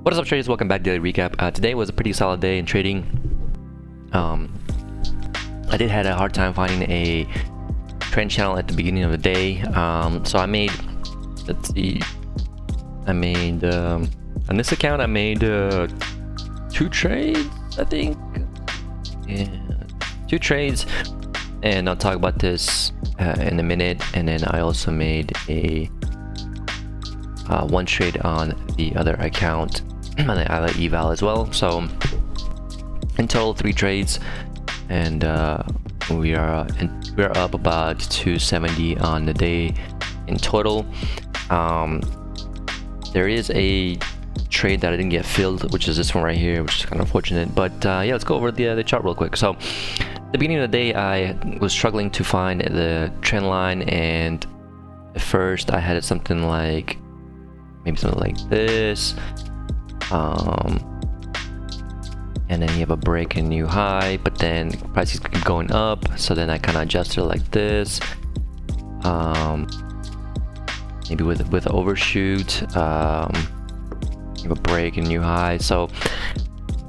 What is up, traders? Welcome back to Daily Recap. Today was a pretty solid day in trading. I did had a hard time finding a trend channel at the beginning of the day. So I made, let's see, on this account I made 2 trades, I think. Yeah, 2 trades, and I'll talk about this in a minute. And then I also made a 1 trade on the other account, on the other eval as well. So in total 3 trades, and we are up about 270 on the day in total. There is a trade that I didn't get filled, which is this one right here, which is kind of unfortunate. But yeah, let's go over the chart real quick. So at the beginning of the day, I was struggling to find the trend line, and at first I had something like maybe something like this, and then you have a break and new high, but then prices keep going up, so then I kind of adjusted like this, maybe with overshoot, you have a break and new high. So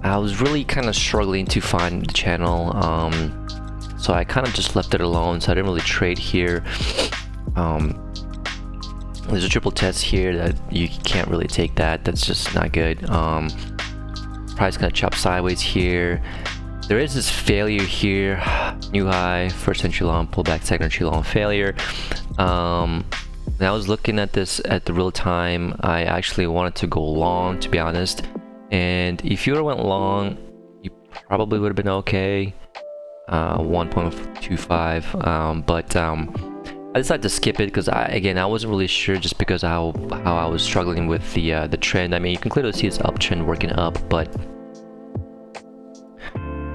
I was really kind of struggling to find the channel, so I kind of just left it alone. So I didn't really trade here. There's a triple test here that you can't really take that. That's just not good. Price kind of chopped sideways here. There is this failure here. New high, first entry long, pullback, second entry long, failure. And I was looking at this at the real time. I actually wanted to go long, to be honest. And if you went long, you probably would have been okay. 1.25. But I decided to skip it because I wasn't really sure, just because how I was struggling with the trend. I mean, you can clearly see this uptrend working up, but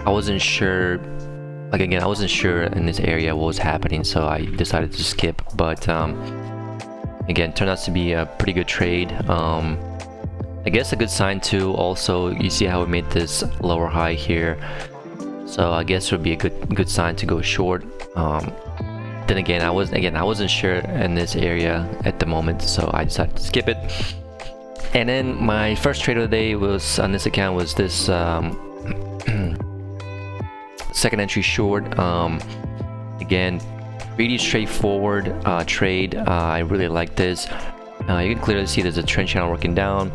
I wasn't sure. Like, again, I wasn't sure in this area what was happening, so I decided to skip. But again, turned out to be a pretty good trade. I guess a good sign too. Also, you see how we made this lower high here, so I guess it would be a good sign to go short. Then again, I wasn't sure in this area at the moment, so I decided to skip it. And then my first trade of the day was on this account, was this second entry short. Again, pretty straightforward trade. I really like this. You can clearly see there's a trend channel working down,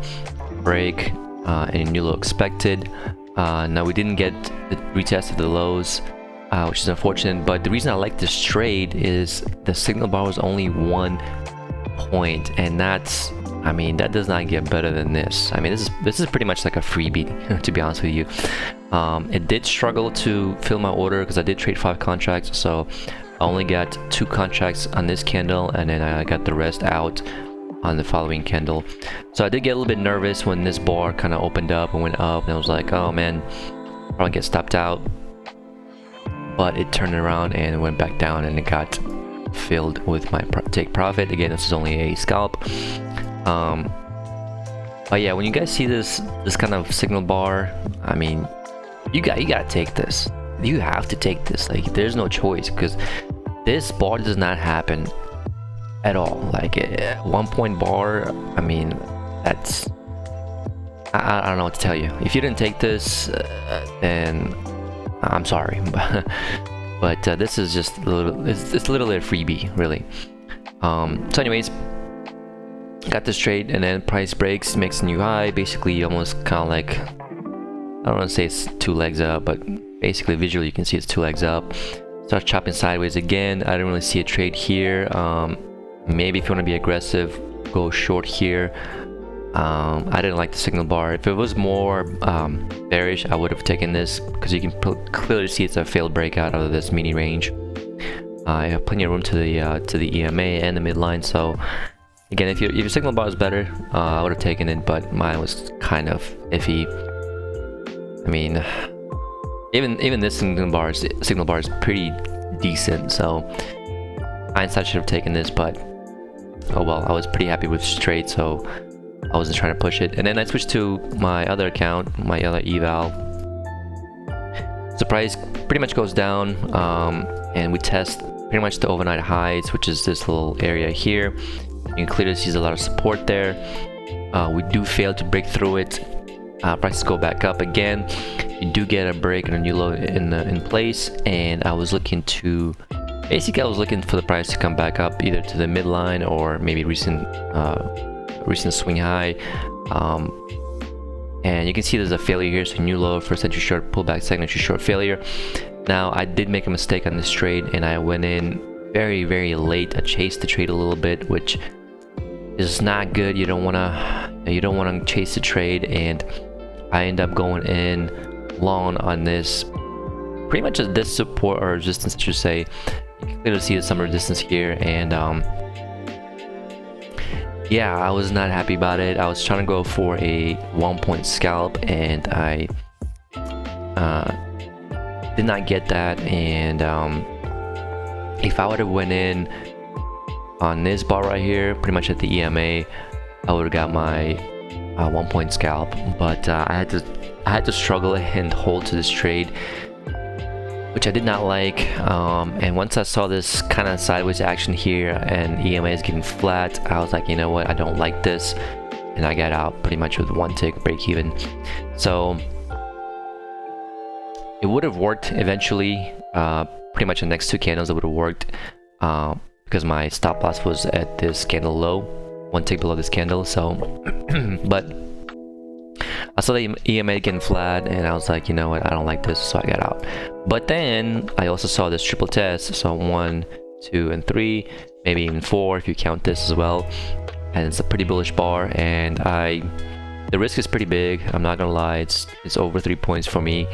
break, and new low expected. Now we didn't get the retest of the lows, which is unfortunate, but the reason I like this trade is the signal bar was only 1 point, and that's, I mean, that does not get better than this. I mean, this is pretty much like a freebie, to be honest with you. It did struggle to fill my order because I did trade 5 contracts, so I only got 2 contracts on this candle, and then I got the rest out on the following candle. So I did get a little bit nervous when this bar kind of opened up and went up, and I was like, oh man, probably get stopped out. But it turned around and went back down, and it got filled with my take profit. Again, this is only a scalp. But yeah, when you guys see this kind of signal bar, I mean, you gotta take this. You have to take this. Like, there's no choice, because this bar does not happen at all. Like, 1 point bar, I mean, that's, I don't know what to tell you. If you didn't take this, then I'm sorry, but this is just a little, it's literally a freebie, really. So anyways, got this trade, and then price breaks, makes a new high, basically almost kind of like, I don't want to say it's 2 legs up, but basically visually you can see it's 2 legs up. Starts chopping sideways again. I didn't really see a trade here. Maybe if you want to be aggressive, go short here. I didn't like the signal bar. If it was more bearish, I would have taken this, because you can clearly see it's a failed breakout out of this mini range. I have plenty of room to the EMA and the midline. So again, if your signal bar is better, I would have taken it, but mine was kind of iffy. I mean, even this signal bar is pretty decent. So Einstein should have taken this, but oh well. I was pretty happy with this trade, so I wasn't trying to push it. And then I switched to my other account, my other eval. The price pretty much goes down, and we test pretty much the overnight highs, which is this little area here. You can clearly see there's a lot of support there. we do fail to break through it. Prices go back up again. You do get a break and a new low in place, and I was looking to basically for the price to come back up either to the midline or maybe recent swing high. And you can see there's a failure here, so new low, first entry short, pullback, second entry short, failure. Now I did make a mistake on this trade, and I went in very late. I chased the trade a little bit, which is not good. You don't want to chase the trade, and I end up going in long on this, pretty much at this support or resistance, I should say. You can clearly see some resistance here, and yeah, I was not happy about it. I was trying to go for a 1-point scalp, and I did not get that. And if I would have went in on this bar right here, pretty much at the EMA, I would have got my 1-point scalp. But I had to struggle and hold to this trade, which I did not like. And once I saw this kind of sideways action here and EMA is getting flat, I was like, you know what, I don't like this, and I got out pretty much with 1 tick break even. So it would have worked eventually. Pretty much the next 2 candles it would have worked, because my stop loss was at this candle low, 1 tick below this candle. So but I saw the EMA getting flat, and I was like, you know what, I don't like this, so I got out. But then I also saw this triple test, so 1, 2, and 3, maybe even 4 if you count this as well, and it's a pretty bullish bar, and the risk is pretty big. I'm not gonna lie, it's over 3 points for me,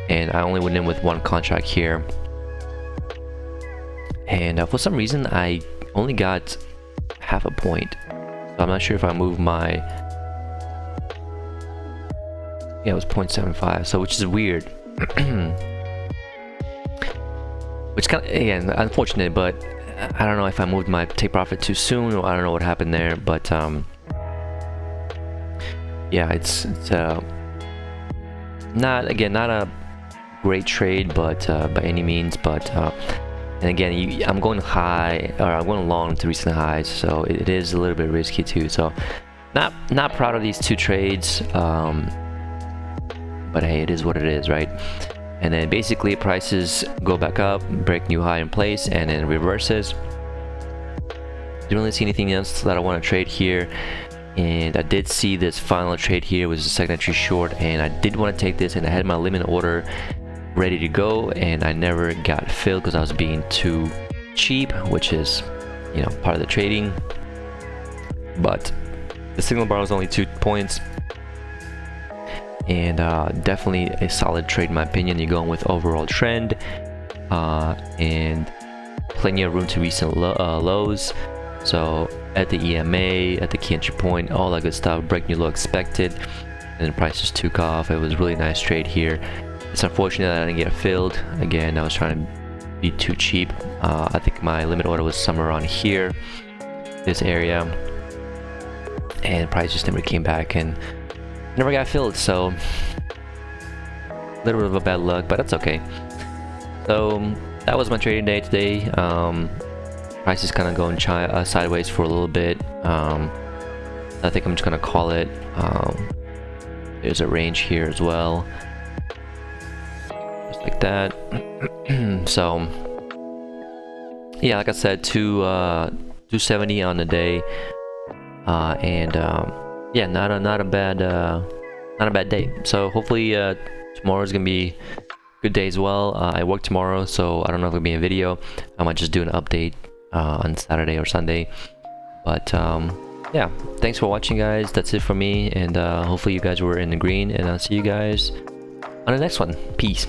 and I only went in with 1 contract here, and for some reason I only got half a point. So I'm not sure if I moved my, yeah, it was 0.75, so which is weird. Which kind of, again, unfortunate, but I don't know if I moved my take profit too soon, or I don't know what happened there. But yeah, it's not a great trade, but by any means. But and again, I'm going high, or I'm going long to recent highs, so it is a little bit risky too. So not proud of these 2 trades. But hey, it is what it is, right? And then basically prices go back up, break new high in place, and then reverses. Didn't really see anything else that I want to trade here, and I did see this final trade here was a second entry short, and I did want to take this, and I had my limit order ready to go, and I never got filled because I was being too cheap, which is, you know, part of the trading. But the signal bar was only 2 points. And definitely a solid trade in my opinion. You're going with overall trend, and plenty of room to recent lows. So at the EMA, at the key entry point, all that good stuff. Break new low expected, and then prices took off. It was a really nice trade here. It's unfortunate that I didn't get filled. Again, I was trying to be too cheap. I think my limit order was somewhere around here, this area, and price just never came back and never got filled. So a little bit of a bad luck, but that's okay. So that was my trading day today. Price is kind of going sideways for a little bit. I think I'm just gonna call it. There's a range here as well, just like that. So yeah, like I said, 270 on the day, and yeah, not a bad day. So hopefully tomorrow is gonna be a good day as well. I work tomorrow, so I don't know if it'll be a video. I might just do an update on Saturday or Sunday. But yeah, thanks for watching, guys. That's it for me, and hopefully you guys were in the green, and I'll see you guys on the next one. Peace.